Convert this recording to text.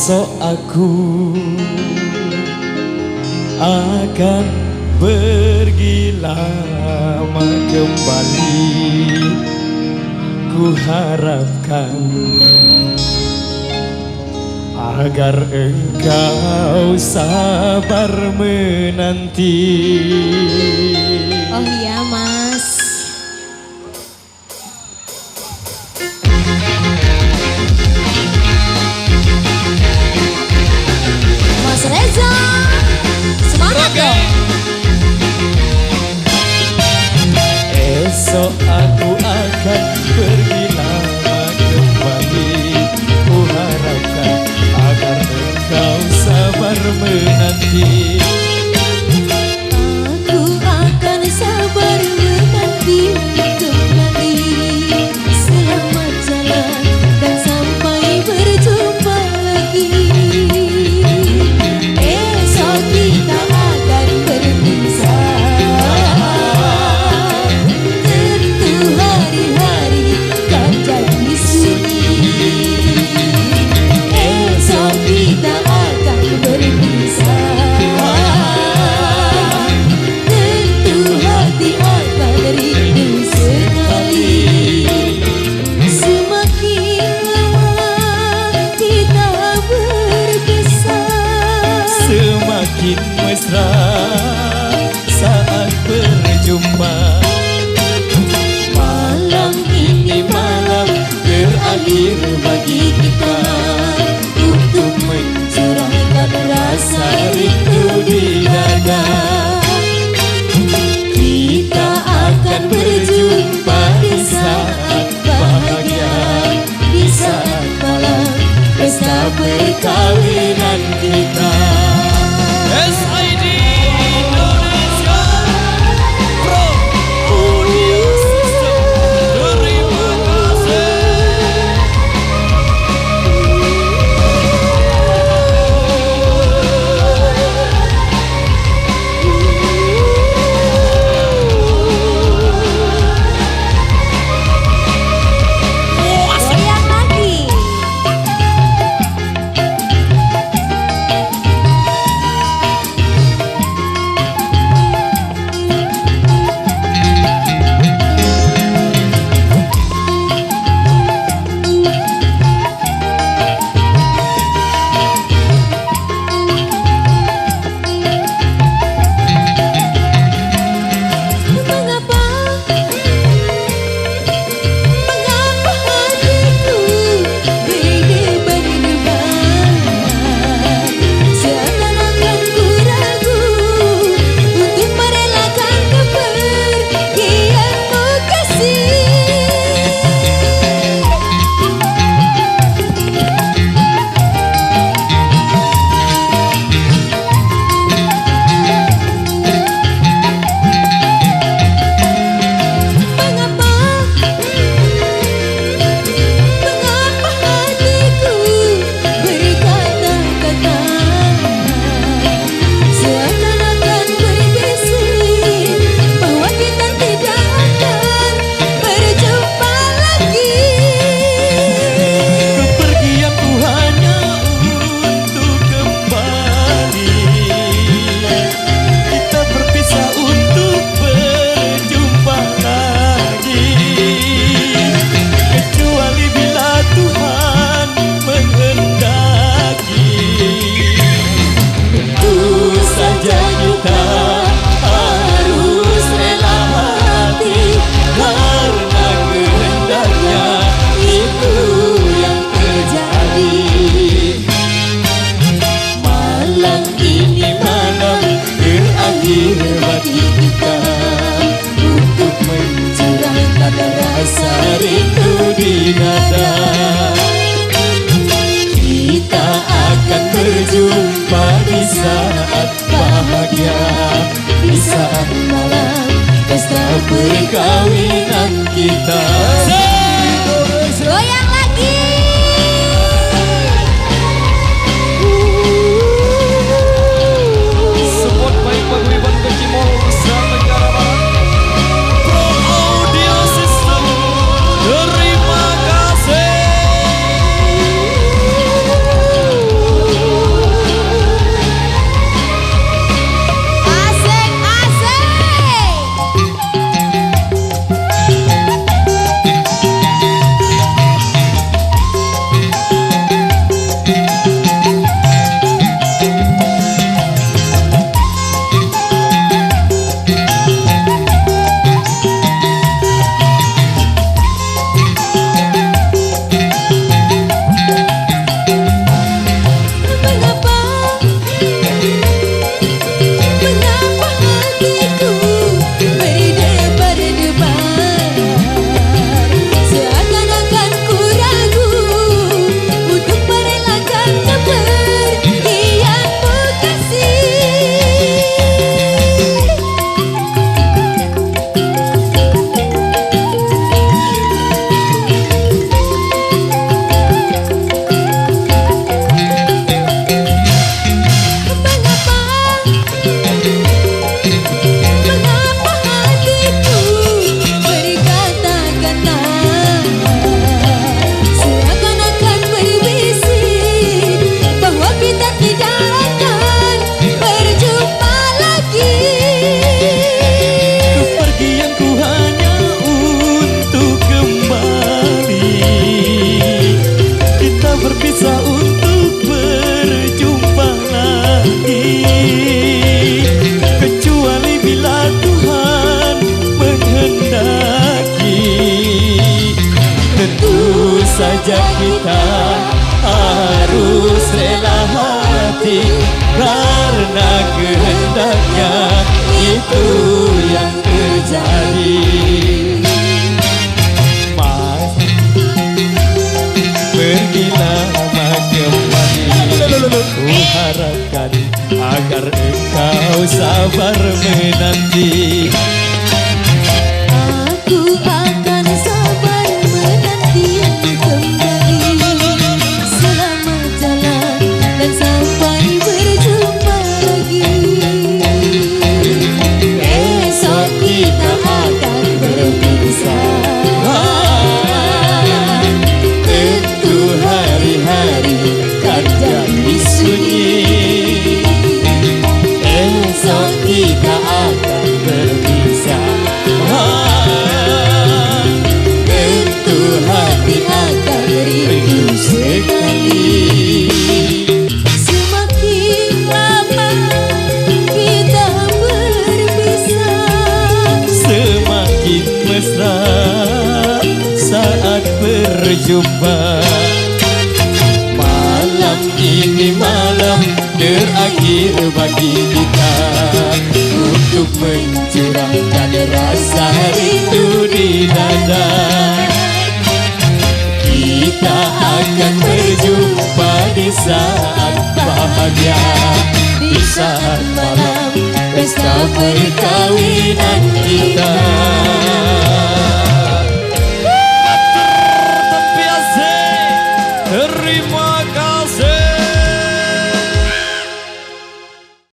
Esok aku akan pergi lama kembali. Ku harapkan agar engkau sabar menanti. Oh iya Mas. Mas Reza, semangat dong. Esok aku akan pergi lama kembali. Ku harapkan agar engkau sabar menanti. Aku akan sabar menanti kembali. Selamat jalan dan sampai berjumpa lagi. Esok kita akan berpisah. Tentu hari-hari kan jadi sunyi. Esok kita akan berpisah. Tentu hati akan rindu sekali. Semakin lama kita berpisah, Semakin mesra saat berjumpa. Malam ini malam terakhir bagi kita untuk mencurahkan rasa rindu di dada. Kita akan berjumpa di saat bahagia, di saat malam pesta perkawinan kita. SID Indonesia Pro Audio System. Terima kasih. goyang lagi. Mengapa hatiku berdebar-debar, seakan-akan ku ragu untuk merelakan kepergianmu kasih. Mengapa hatiku berkata-kata, seakan-akan berbisik bahwa kita tidak akan berjumpa lagi. Kepergianku hanya untuk kembali. Kita berpisah untuk berjumpa lagi. Kecuali bila Tuhan menghendaki. Tentu saja kita harus rela mati karena kehendaknya itu yang terjadi. Malam ini malam terakhir bagi kita untuk mencurahkan rasa rindu di dada. Kita akan berjumpa di saat bahagia, di saat malam pesta perkawinan kita. Goyang lagi. Support baik paguyuban ke Cimol, Nusa Tenggara Barat. Pro Audio System. Terima kasih. saja kita harus rela hati, karena kehendaknya itu yang terjadi. Mas, pergilah kembali, ku harapkan agar engkau sabar menanti. Aku akan sabar menanti kembali selamat jalan dan sampai berjumpa lagi. Esok kita akan berpisah, tentu hari-hari kan jadi sunyi. Esok kita akan berpisah, tentu hati akan rindu sekali. Semakin lama kita berpisah, Semakin mesra saat berjumpa. Malam ini malam terakhir bagi kita untuk mencurahkan rasa rindu di dada. Kita akan berjumpa di saat bahagia, di saat malam pesta perkawinan kita. Terima kasih.